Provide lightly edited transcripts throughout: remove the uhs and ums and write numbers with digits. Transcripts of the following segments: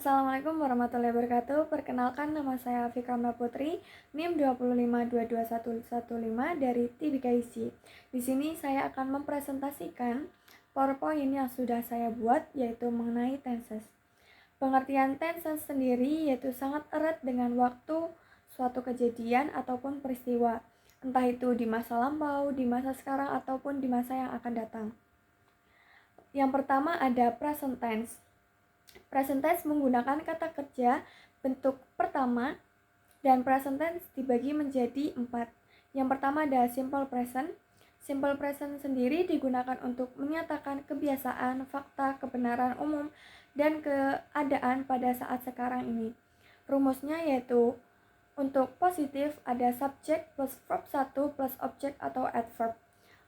Assalamualaikum warahmatullahi wabarakatuh. Perkenalkan, nama saya Afika Putri, NIM 2522115 dari TBKIC. Di sini saya akan mempresentasikan PowerPoint yang sudah saya buat, yaitu mengenai tenses. Pengertian tenses sendiri yaitu sangat erat dengan waktu suatu kejadian ataupun peristiwa, entah itu di masa lampau, di masa sekarang, ataupun di masa yang akan datang. Yang pertama ada present tense. Present tense menggunakan kata kerja bentuk pertama, dan present tense dibagi menjadi 4. Yang pertama ada simple present. Simple present sendiri digunakan untuk menyatakan kebiasaan, fakta, kebenaran umum, dan keadaan pada saat sekarang ini. Rumusnya yaitu untuk positif ada subjek plus verb 1 plus objek atau adverb.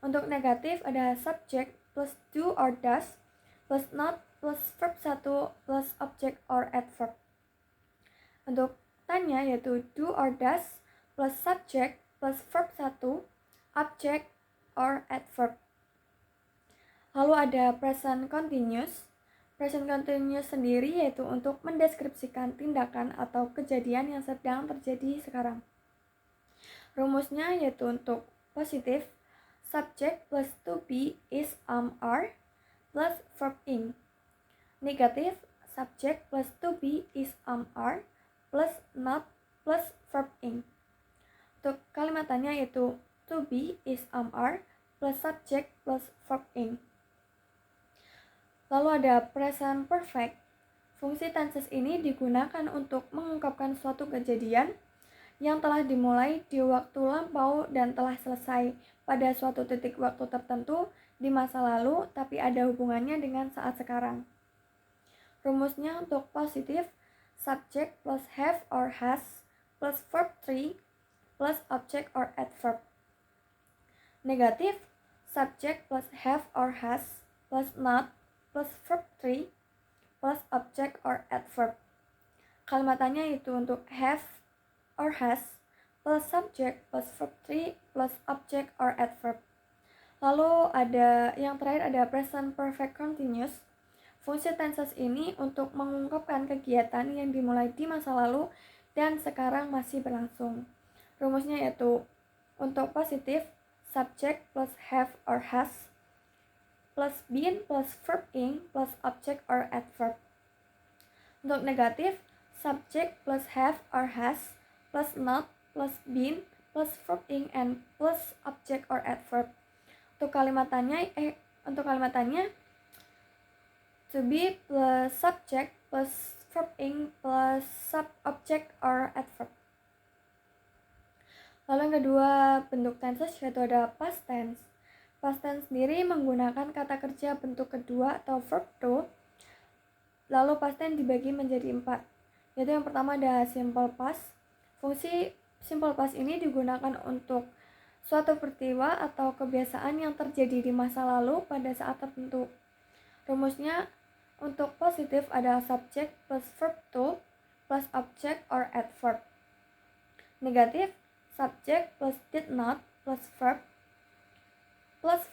Untuk negatif ada subjek plus do or does plus not plus verb 1 plus object or adverb. Untuk tanya yaitu do or does plus subject plus verb 1, object or adverb. Lalu ada present continuous. Present continuous sendiri yaitu untuk mendeskripsikan tindakan atau kejadian yang sedang terjadi sekarang. Rumusnya yaitu untuk positif subject plus to be is are plus verb ing. Negatif, subject plus to be is are plus not plus verb ing. Untuk kalimat tanya yaitu to be is are plus subject plus verb ing. Lalu ada present perfect. Fungsi tenses ini digunakan untuk mengungkapkan suatu kejadian yang telah dimulai di waktu lampau dan telah selesai pada suatu titik waktu tertentu di masa lalu, tapi ada hubungannya dengan saat sekarang. Rumusnya untuk positif, subject plus have or has plus verb 3 plus object or adverb. Negatif, subject plus have or has plus not plus verb 3 plus object or adverb. Kalimatannya itu untuk have or has plus subject plus verb 3 plus object or adverb. Lalu ada yang terakhir ada present perfect continuous. Fungsi tenses ini untuk mengungkapkan kegiatan yang dimulai di masa lalu dan sekarang masih berlangsung. Rumusnya yaitu untuk positif, subject plus have or has plus been plus verb ing plus object or adverb. Untuk negatif, subject plus have or has plus not plus been plus verb ing and plus object or adverb. Untuk kalimatannya to be plus subject plus verb ing plus sub object or adverb. Lalu yang kedua bentuk tenses yaitu ada past tense. Past tense sendiri menggunakan kata kerja bentuk kedua atau verb to. Lalu past tense dibagi menjadi 4. Yaitu yang pertama ada simple past. Fungsi simple past ini digunakan untuk suatu peristiwa atau kebiasaan yang terjadi di masa lalu pada saat tertentu. Rumusnya untuk positif ada subject plus verb to plus object or adverb. Negatif, subject plus did not plus verb 1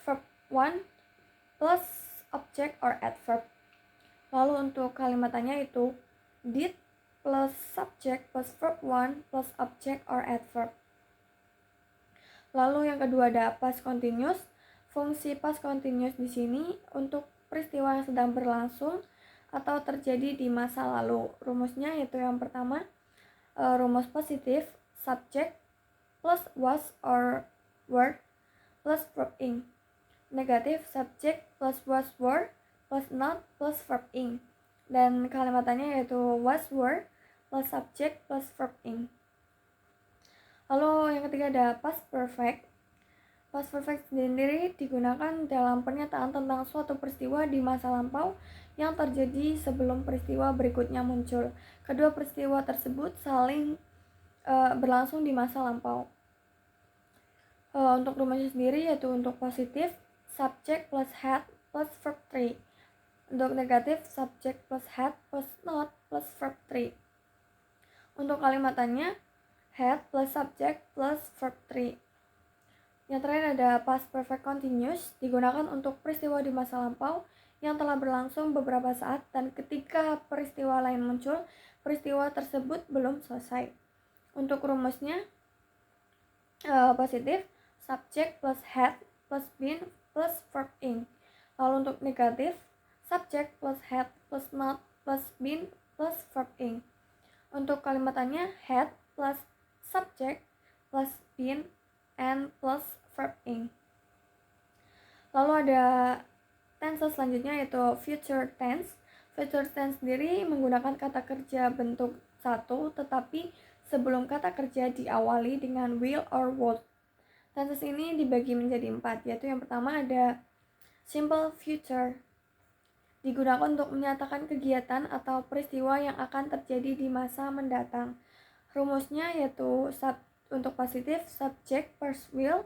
plus object or adverb. Lalu untuk kalimatannya itu did plus subject plus verb 1 plus object or adverb. Lalu yang kedua ada past continuous. Fungsi past continuous di sini untuk peristiwa yang sedang berlangsung atau terjadi di masa lalu. Rumusnya yaitu yang pertama rumus positif subject plus was or were plus verb ing. Negatif, subject plus was were plus not plus verb ing. Dan kalimatannya yaitu was were plus subject plus verb ing. Lalu yang ketiga ada past perfect. Past perfect sendiri digunakan dalam pernyataan tentang suatu peristiwa di masa lampau yang terjadi sebelum peristiwa berikutnya muncul. Kedua peristiwa tersebut saling berlangsung di masa lampau. Untuk rumusnya sendiri yaitu untuk positif, subject plus had plus verb 3. Untuk negatif, subject plus had plus not plus verb 3. Untuk kalimatannya, had plus subject plus verb 3. Yang terakhir ada past perfect continuous, digunakan untuk peristiwa di masa lampau yang telah berlangsung beberapa saat, dan ketika peristiwa lain muncul, peristiwa tersebut belum selesai. Untuk rumusnya, positif, subject plus had plus been plus verb ing. Lalu untuk negatif, subject plus had plus not plus been plus verb ing. Untuk kalimatannya, had plus subject plus been and plus verb ing. Lalu ada tense selanjutnya, yaitu future tense. Future tense sendiri menggunakan kata kerja bentuk satu, tetapi sebelum kata kerja diawali dengan will or would. Tenses ini dibagi menjadi 4, yaitu yang pertama ada simple future, digunakan untuk menyatakan kegiatan atau peristiwa yang akan terjadi di masa mendatang. Rumusnya yaitu untuk positif, subject plus will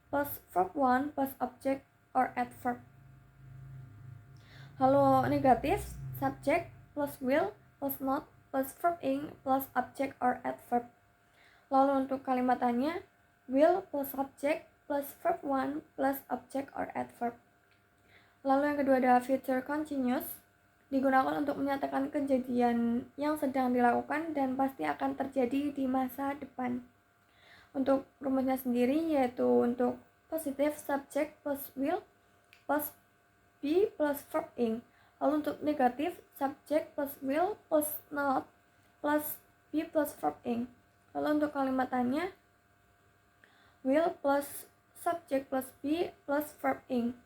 plus verb 1 plus object or adverb. Lalu negatif, subject plus will plus not plus verb ing plus object or adverb. Lalu untuk kalimatannya, will plus subject plus verb 1 plus object or adverb. Lalu yang kedua ada future continuous, digunakan untuk menyatakan kejadian yang sedang dilakukan dan pasti akan terjadi di masa depan. Untuk rumusnya sendiri yaitu untuk positif, subject plus will plus be plus verb ing. Lalu untuk negatif, subject plus will plus not plus be plus verb ing. Lalu untuk kalimatannya, will plus subject plus be plus verb ing.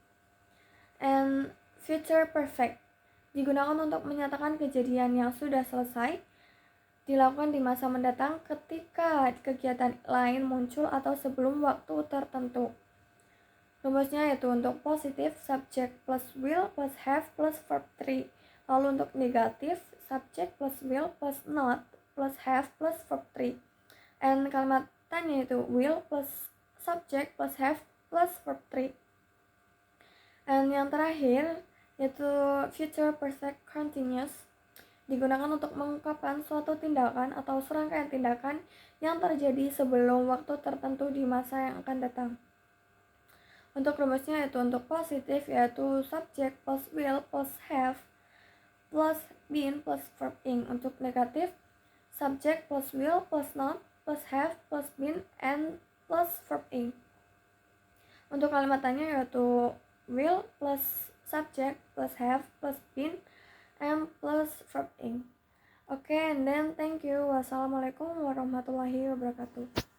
And future perfect, digunakan untuk menyatakan kejadian yang sudah selesai dilakukan di masa mendatang ketika kegiatan lain muncul atau sebelum waktu tertentu. Rumusnya yaitu untuk positif, subject plus will plus have plus verb 3. Lalu untuk negatif, subject plus will plus not plus have plus verb 3. And kalimatannya itu will plus subject plus have plus verb 3. And yang terakhir yaitu future perfect continuous, digunakan untuk mengungkapkan suatu tindakan atau serangkaian tindakan yang terjadi sebelum waktu tertentu di masa yang akan datang. Untuk rumusnya yaitu untuk positif yaitu subject plus will plus have plus been plus verb ing. Untuk negatif, subject plus will plus not plus have plus been and plus verb ing. Untuk kalimatannya yaitu will plus subject plus have plus been and plus verb ing. Okay, and then thank you. Wassalamualaikum warahmatullahi wabarakatuh.